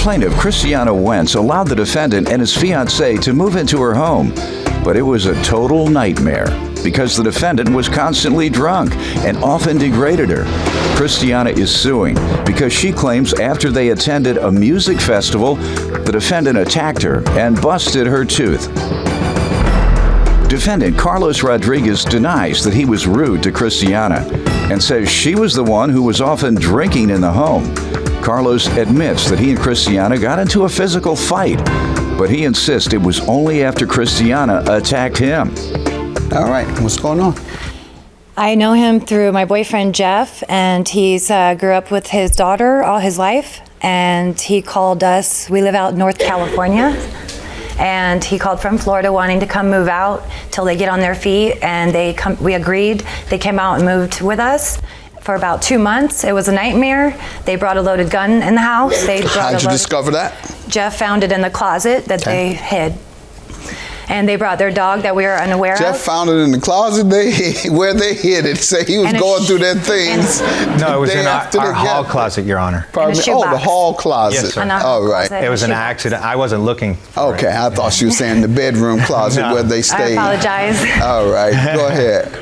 plaintiff, Christiana Wentz, allowed the defendant and his fiancée to move into her home. But it was a total nightmare because the defendant was constantly drunk and often degraded her. Christiana is suing because she claims after they attended a music festival, the defendant attacked her and busted her tooth. Defendant Carlos Rodriguez denies that he was rude to Christiana and says she was the one who was often drinking in the home. Carlos admits that he and Christiana got into a physical fight, but he insists it was only after Christiana attacked him. All right, what's going on? I know him through my boyfriend, Jeff, and he's grew up with his daughter all his life, and he called us. We live out in North California, and he called from Florida wanting to come move out till they get on their feet, and we agreed. They came out and moved with us for about 2 months. It was a nightmare. They brought a loaded gun in the house. How'd you discover that? Jeff found it in the closet that they hid. And they brought their dog that we were unaware of. Jeff found it in the closet where they hid it. Say he was going through their things. No, it was in our hall closet, Your Honor. Pardon me? Oh, the hall closet. Yes, sir. All right. It was an accident. I wasn't looking. Okay, I thought she was saying the bedroom closet where they stayed. I apologize. All right, go ahead.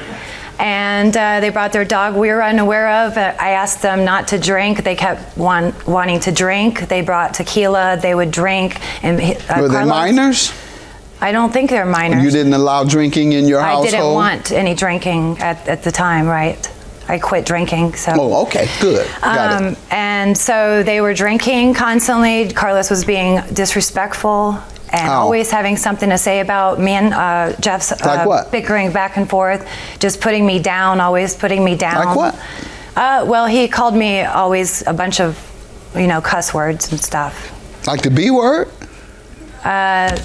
And they brought their dog we were unaware of. I asked them not to drink. They kept wanting to drink. They brought tequila. They would drink. And were they minors? I don't think they're minors. You didn't allow drinking in your household? I didn't want any drinking at the time, right? I quit drinking, so. Oh, okay, good. Got it. And so they were drinking constantly. Carlos was being disrespectful and always having something to say about me and Jeff's like what? Bickering back and forth, just putting me down, always putting me down. Like what? Well, he called me always a bunch of, cuss words and stuff. Like the B word?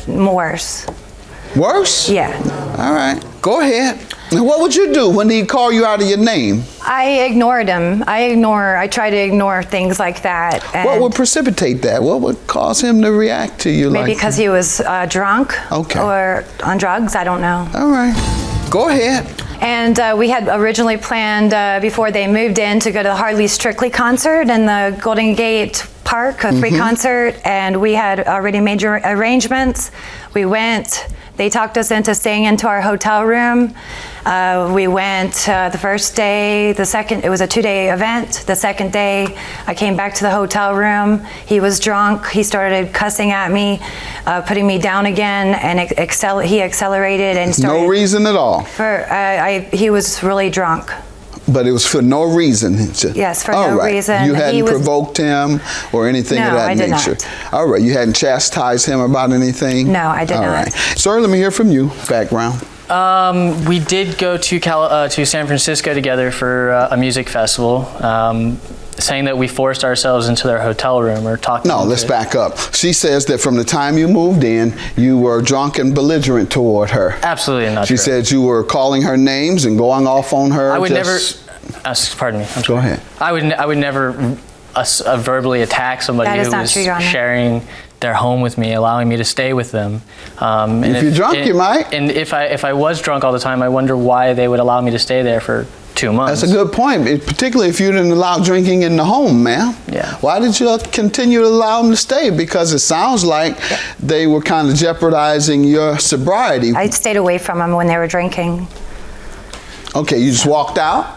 Worse. Worse? Yeah. All right, go ahead. Now, what would you do when he called you out of your name? I ignored him. I try to ignore things like that. What would precipitate that? What would cause him to react to you like that? Maybe because he was drunk or on drugs. I don't know. All right. Go ahead. And we had originally planned before they moved in to go to the Hardly Strictly concert in the Golden Gate Park, a free concert, and we had already made arrangements. We went. They talked us into staying into our hotel room. We went the first day, it was a 2-day event. The second day, I came back to the hotel room. He was drunk. He started cussing at me, putting me down again, and he accelerated and started. No reason at all? He was really drunk. But it was for no reason? Yes, for no reason. You hadn't provoked him or anything of that nature? No, I did not. All right, you hadn't chastised him about anything? No, I did not. All right. Sir, let me hear from you. Background. We did go to San Francisco together for a music festival. Saying that we forced ourselves into their hotel room or talking. No, let's back up. She says that from the time you moved in, you were drunk and belligerent toward her. Absolutely not. She said you were calling her names and going off on her. I would never. Pardon me. Go ahead. I would never verbally attack somebody who was sharing their home with me, allowing me to stay with them. If you're drunk, you might. And if I was drunk all the time, I wonder why they would allow me to stay there for 2 months. That's a good point, particularly if you didn't allow drinking in the home, ma'am. Yeah. Why did you continue to allow them to stay? Because it sounds like they were kind of jeopardizing your sobriety. I stayed away from them when they were drinking. Okay, you just walked out?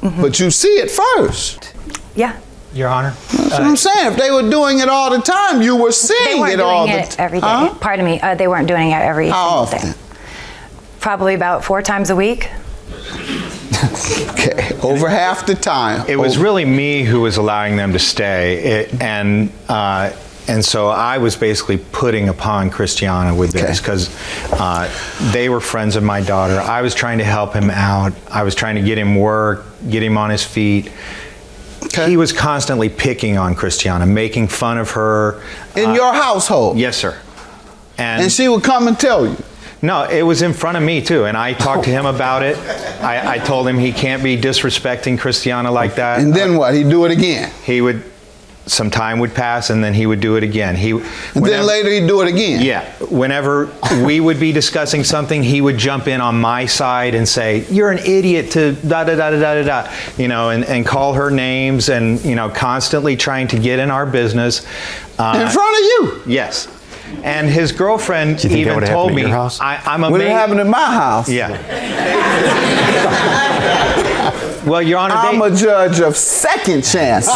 But you see it first. Yeah. Your Honor. That's what I'm saying. If they were doing it all the time, you were seeing it all the time. They weren't doing it every day. Pardon me. They weren't doing it every single day. Probably about 4 times a week. Okay, over half the time. It was really me who was allowing them to stay, and so I was basically putting upon Christiana with this because they were friends of my daughter. I was trying to help him out. I was trying to get him work, get him on his feet. He was constantly picking on Christiana, making fun of her. In your household? Yes, sir. And she would come and tell you? No, it was in front of me too, and I talked to him about it. I told him he can't be disrespecting Christiana like that. And then what? He'd do it again? He would some time would pass, and then he would do it again. And then later he'd do it again. Yeah. Whenever we would be discussing something, he would jump in on my side and say, "You're an idiot to da da da da da da," you know, and call her names, and you know, constantly trying to get in our business. In front of you? Yes. And his girlfriend Do you think that even would told happen at me, your house? I'm What amazed. happened at my house? Yeah. Well, Your Honor, I'm a judge of second chances.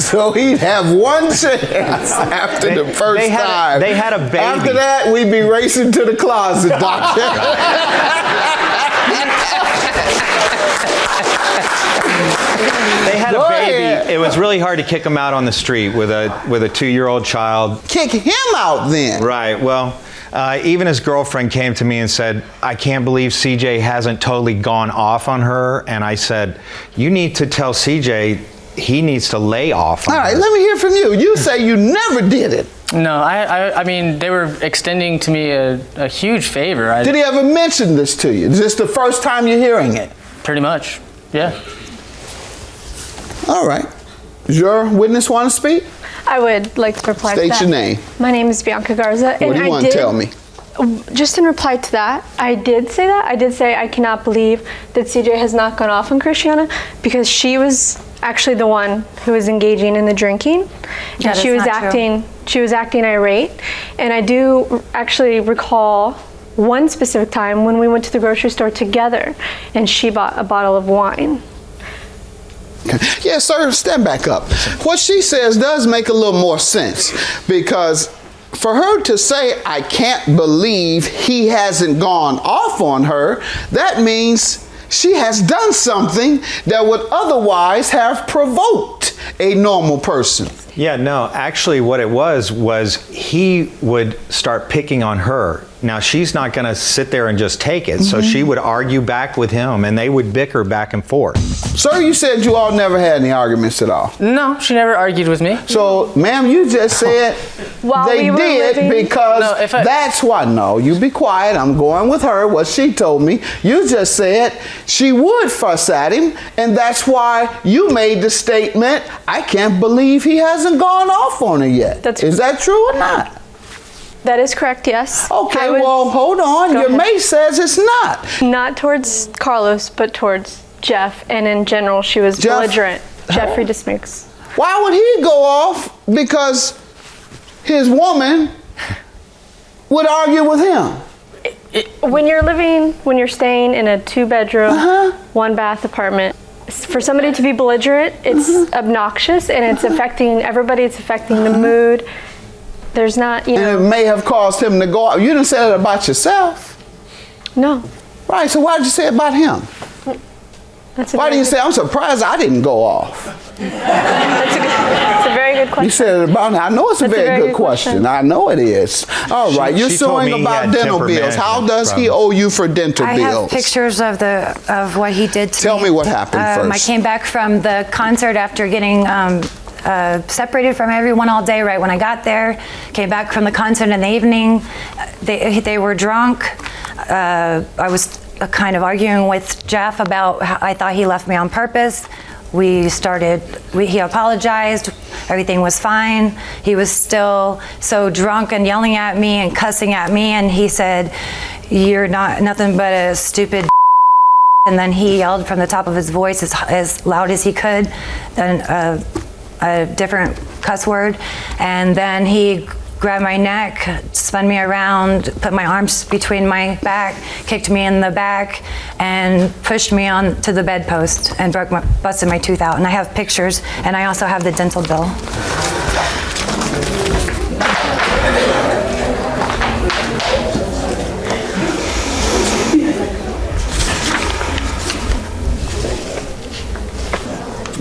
So he'd have one chance after the first time. They had a baby. After that, we'd be racing to the closet, doctor. They had Go a baby. ahead. It was really hard to kick him out on the street with a 2-year-old child. Kick him out then. Right. Well, even his girlfriend came to me and said, "I can't believe CJ hasn't totally gone off on her." And I said, "You need to tell CJ he needs to lay off on All right, her." let me hear from you. You say you never did it. No, I mean, they were extending to me a huge favor. Did he ever mention this to you? Is this the first time you're hearing it? Pretty much, yeah. All right. Does your witness want to speak? I would like to reply to State that. your name. My name is Bianca Garza. What do you want to tell me? Just in reply to that, I did say that. I did say I cannot believe that CJ has not gone off on Christiana because she was actually the one who was engaging in the drinking. That And she is was not true. she was acting irate. And I do actually recall one specific time when we went to the grocery store together and she bought a bottle of wine. Yes, sir, stand back up. What she says does make a little more sense because for her to say, "I can't believe he hasn't gone off on her," that means she has done something that would otherwise have provoked a normal person. Yeah, no, actually what it was he would start picking on her. Now, she's not going to sit there and just take it, so she would argue back with him, and they would bicker back and forth. Sir, you said you all never had any arguments at all. No, she never argued with me. So, ma'am, you just said While they we were did living- because No, if I- that's why. No, you be quiet. I'm going with her, what she told me. You just said she would fuss at him, and that's why you made the statement, "I can't believe he hasn't gone off on her yet." Is that true or not? That is correct, yes. Okay, I was- well, hold on. Go Your ahead. mate says it's not. Not towards Carlos, but towards Jeff, and in general, she was Jeff- belligerent. Jeffrey DeSmiggs. Why would he go off? Because his woman would argue with him. When you're staying in a 2-bedroom, 1-bath apartment, for somebody to be belligerent, it's obnoxious and it's affecting everybody. It's affecting the mood. There's not, And it may have caused him to go out. You didn't say that about yourself. No. Right, so why did you say it about him? That's a Why do very you good- say, "I'm surprised I didn't go off"? It's a very good question. You said it about him. I know it's a That's very good question. I know it is. All right, you're she told suing me he about had dental temper bills. How management does he problems. owe you for dental I bills? have pictures of what he did to Tell me what happened I first. came back from the concert after getting separated from everyone all day. Right when I got there, came back from the concert in the evening. They were drunk. I was kind of arguing with Jeff about how I thought he left me on purpose. He apologized. Everything was fine. He was still so drunk and yelling at me and cussing at me. And he said, "You're not nothing but a stupid." And then he yelled from the top of his voice as loud as he could, a different cuss word. And then he grabbed my neck, spun me around, put my arms between my back, kicked me in the back, and pushed me onto the bedpost and busted my tooth out. And I have pictures, and I also have the dental bill.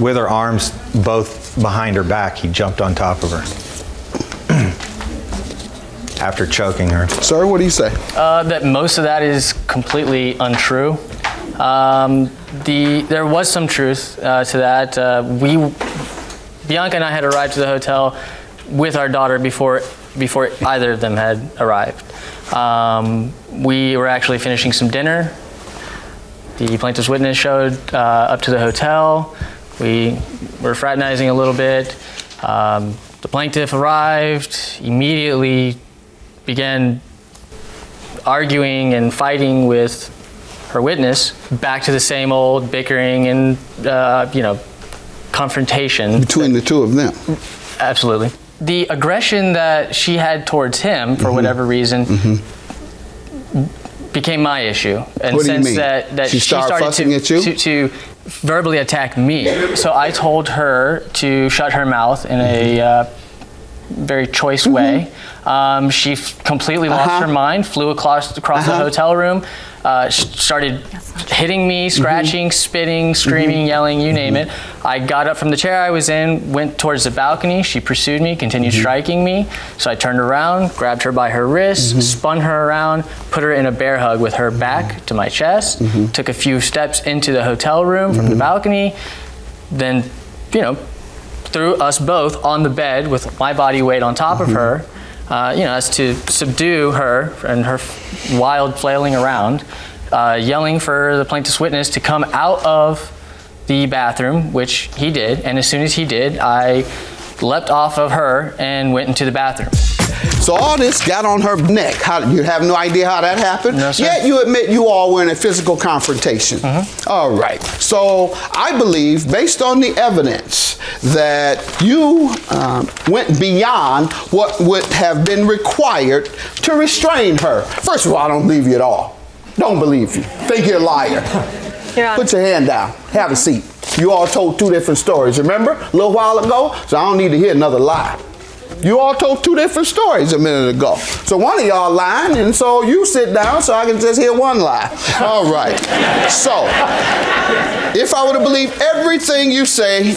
With her arms both behind her back, he jumped on top of her after choking her. Sir, what do you say? That most of that is completely untrue. There was some truth to that. Bianca and I had arrived to the hotel with our daughter before either of them had arrived. We were actually finishing some dinner. The plaintiff's witness showed up to the hotel. We were fraternizing a little bit. The plaintiff arrived, immediately began arguing and fighting with her witness, back to the same old bickering and, confrontation. Between the two of them. Absolutely. The aggression that she had towards him, for whatever reason, became my issue. And What do you mean? that She started fussing at you? to verbally attack me. So I told her to shut her mouth in a very choice way. She completely lost her mind, flew across the hotel room, started hitting me, scratching, spitting, screaming, yelling, you name it. I got up from the chair I was in, went towards the balcony. She pursued me, continued striking me. So I turned around, grabbed her by her wrist, spun her around, put her in a bear hug with her back to my chest, took a few steps into the hotel room from the balcony, then, threw us both on the bed with my body weight on top of her, as to subdue her and her wild flailing around, yelling for the plaintiff's witness to come out of the bathroom, which he did. And as soon as he did, I leapt off of her and went into the bathroom. So all this got on her neck. You have no idea how that happened? No, sir. Yet you admit you all were in a physical confrontation. All right. So I believe, based on the evidence, that you went beyond what would have been required to restrain her. First of all, I don't believe you at all. Don't believe you. Think you're a liar. Yeah. Put your hand down. Have a seat. You all told two different stories, remember? A little while ago, so I don't need to hear another lie. You all told two different stories a minute ago. So one of y'all lying, and so you sit down so I can just hear one lie. All right. So, if I were to believe everything you say,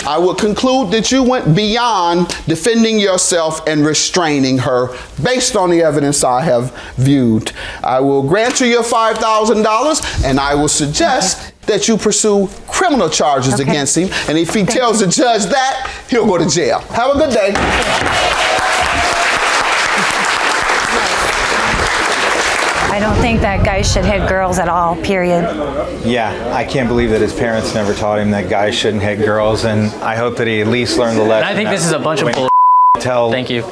I would conclude that you went beyond defending yourself and restraining her based on the evidence I have viewed. I will grant you your $5,000, and I will suggest that you pursue criminal charges against him. And if he tells the judge that, he'll go to jail. Have a good day. I don't think that guys should hit girls at all, period. Yeah, I can't believe that his parents never taught him that guys shouldn't hit girls, and I hope that he at least learned the lesson. And I think this is a bunch of bull. Tell Thank you.